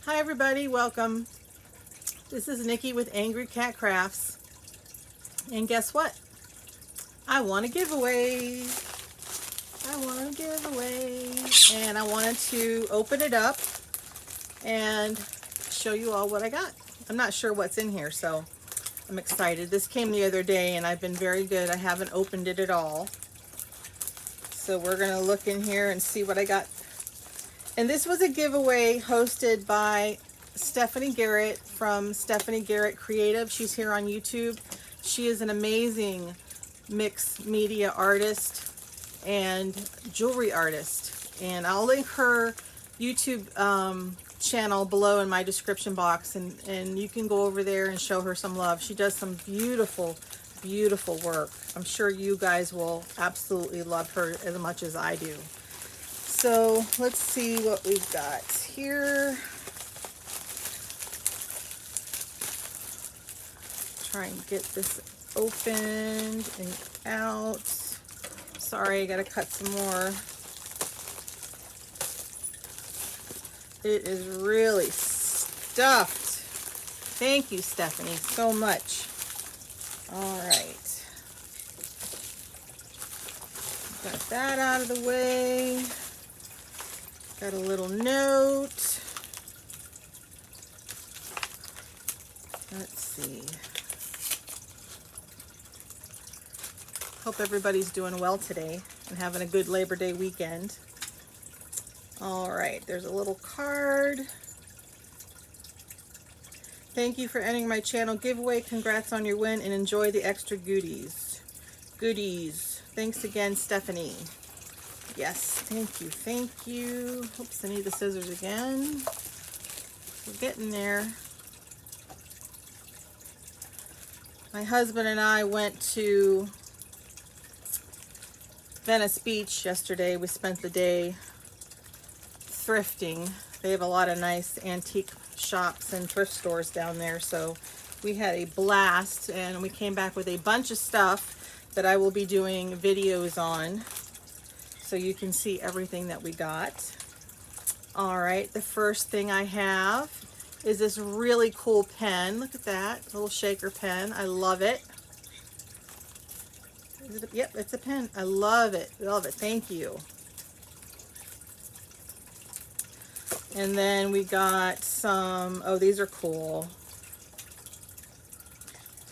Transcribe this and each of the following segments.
Hi everybody, welcome. This is Nikki with Angrycatcrafts. And guess what? I won a giveaway. And I wanted to open it up and show you all what I got. I'm not sure what's in here, so I'm excited. This came the other day and I've been very good. I haven't opened it at all. So we're gonna look in here and see what I got. And this was a giveaway hosted by Stephanie Garrett from Stephanie Garrett Creative. She's here on YouTube. She is an amazing mixed media artist and jewelry artist. And I'll link her YouTube channel below in my description box, and you can go over there and show her some love. She does some beautiful, beautiful work. I'm sure you guys will absolutely love her as much as I do. So let's see what we've got here. Try and get this opened and out. Sorry, I gotta cut some more. It is really stuffed. Thank you, Stephanie, so much. All right. Got that out of the way. Got a little note. Let's see. Hope everybody's doing well today and having a good Labor Day weekend. All right, there's a little card. Thank you for entering my channel giveaway. Congrats on your win and enjoy the extra goodies. Thanks again, Stephanie. Yes, thank you, thank you. Oops, I need the scissors again. We're getting there. My husband and I went to Venice Beach yesterday. We spent the day thrifting. They have a lot of nice antique shops and thrift stores down there, so we had a blast, and we came back with a bunch of stuff that I will be doing videos on, so you can see everything that we got. All right, the first thing I have is this really cool pen. Look at that little shaker pen. I love it. Is it yep, it's a pen. I love it. Thank you. And then we got some, oh, these are cool.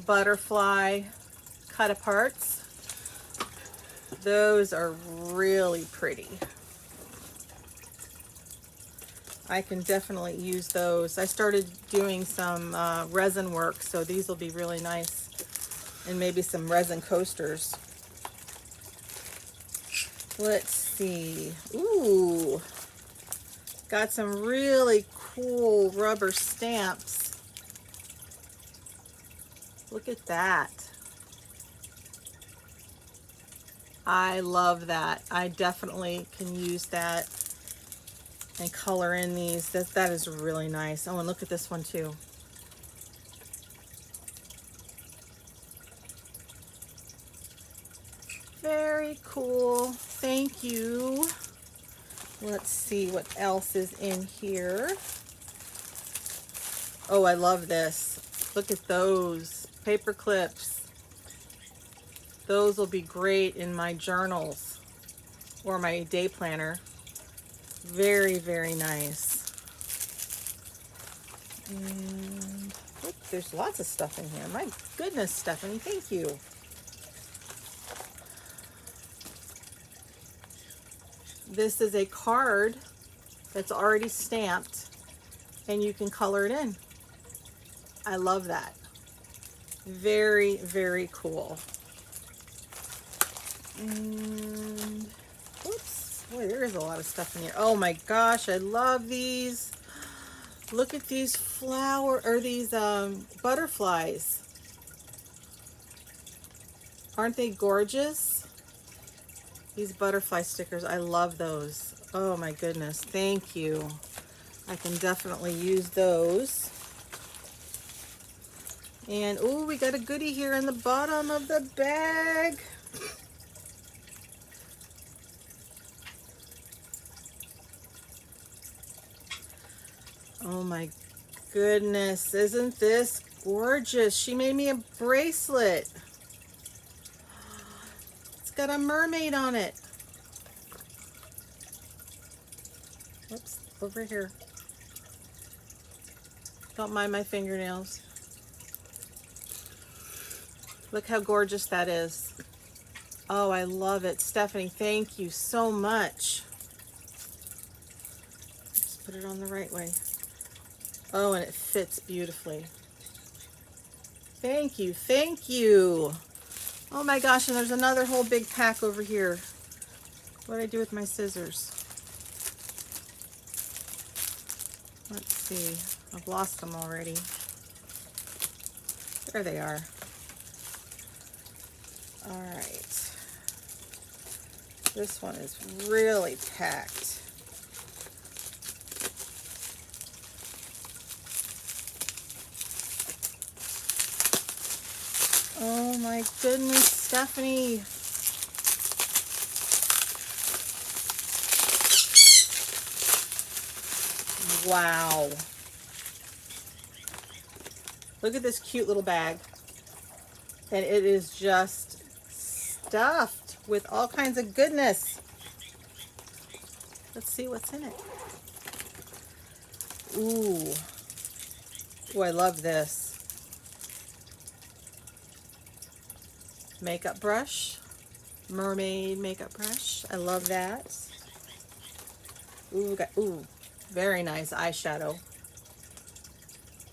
Butterfly cut aparts. Those are really pretty. I can definitely use those. I started doing some resin work, so these will be really nice. And maybe some resin coasters. Let's see. Ooh. Got some really cool rubber stamps. Look at that. I love that. I definitely can use that and color in these. That is really nice. Oh, and look at this one too. Very cool. Thank you. Let's see what else is in here. Oh, I love this. Look at those paper clips. Those will be great in my journals or my day planner. Very, very nice. And look, there's lots of stuff in here. My goodness, Stephanie, thank you. This is a card that's already stamped, and you can color it in. I love that. Very, very cool. And whoops, boy, there is a lot of stuff in here. Oh my gosh, I love these. Look at these these butterflies. Aren't they gorgeous? These butterfly stickers, I love those. Oh my goodness, thank you. I can definitely use those. And oh, we got a goodie here in the bottom of the bag. Oh my goodness, isn't this gorgeous? She made me a bracelet. It's got a mermaid on it. Whoops, over here. Don't mind my fingernails. Look how gorgeous that is. Oh, I love it. Stephanie, thank you so much. Just put it on the right way. Oh, and it fits beautifully. Thank you, thank you. Oh my gosh, and there's another whole big pack over here. What did I do with my scissors? Let's see. I've lost them already. There they are. All right. This one is really packed. Oh my goodness, Stephanie. Wow. Look at this cute little bag. And it is just stuffed with all kinds of goodness. Let's see what's in it. Ooh. Ooh, I love this. Makeup brush. Mermaid makeup brush. I love that. Ooh, very nice eyeshadow.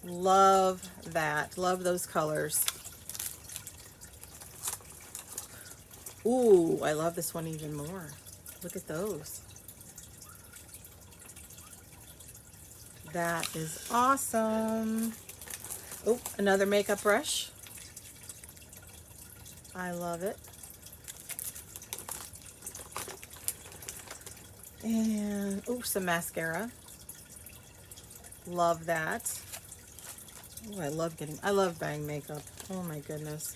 Love that. Love those colors. Ooh, I love this one even more. Look at those. That is awesome. Oh, another makeup brush. I love it. And, oh, some mascara. Love that. Oh, I love buying makeup. Oh my goodness.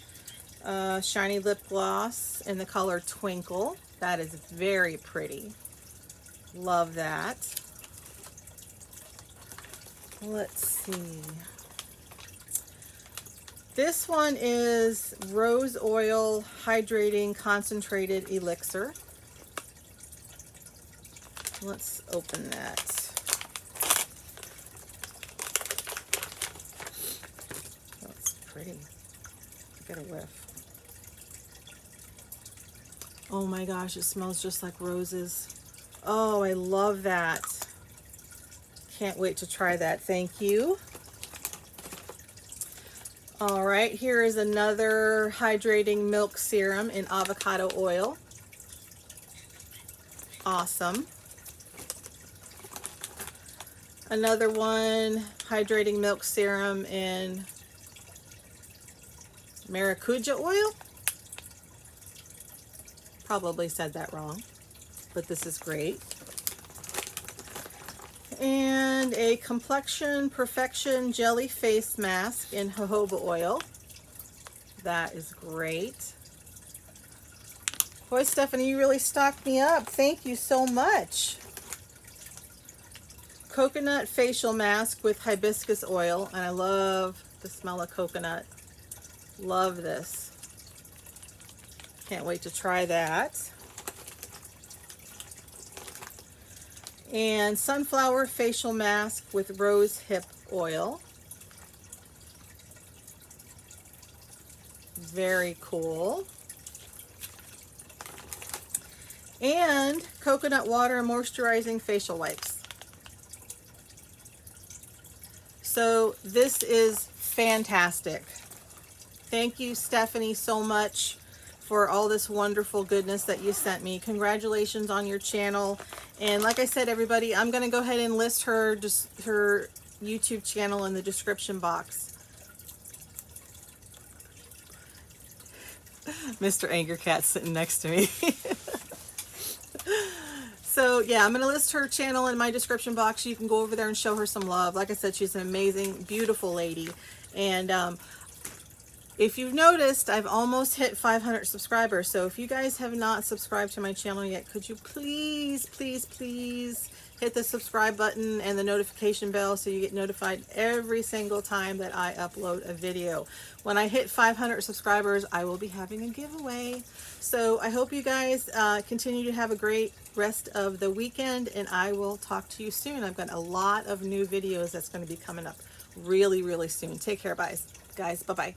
Shiny lip gloss in the color Twinkle. That is very pretty. Love that. Let's see. This one is Rose Oil Hydrating Concentrated Elixir. Let's open that. That's pretty. Get a whiff. Oh my gosh, it smells just like roses. Oh, I love that. Can't wait to try that. Thank you. All right, here is another hydrating milk serum in avocado oil. Awesome. Another one, hydrating milk serum in maracuja oil. Probably said that wrong, but this is great. And a Complexion Perfection Jelly Face Mask in jojoba oil. That is great. Boy, Stephanie, you really stocked me up. Thank you so much. Coconut Facial Mask with hibiscus oil, and I love the smell of coconut. Love this. Can't wait to try that. And Sunflower Facial Mask with rose hip oil. Very cool. And coconut water moisturizing facial wipes. So this is fantastic. Thank you, Stephanie, so much for all this wonderful goodness that you sent me. Congratulations on your channel. And like I said, everybody, I'm going to go ahead and list her YouTube channel in the description box. Mr. Angrycat sitting next to me. So yeah, I'm going to list her channel in my description box. You can go over there and show her some love. Like I said, she's an amazing, beautiful lady. And if you've noticed, I've almost hit 500 subscribers. So if you guys have not subscribed to my channel yet, could you please, please, please hit the subscribe button and the notification bell so you get notified every single time that I upload a video. When I hit 500 subscribers, I will be having a giveaway. So I hope you guys continue to have a great rest of the weekend, and I will talk to you soon. I've got a lot of new videos that's going to be coming up really, really soon. Take care, guys. Bye-bye.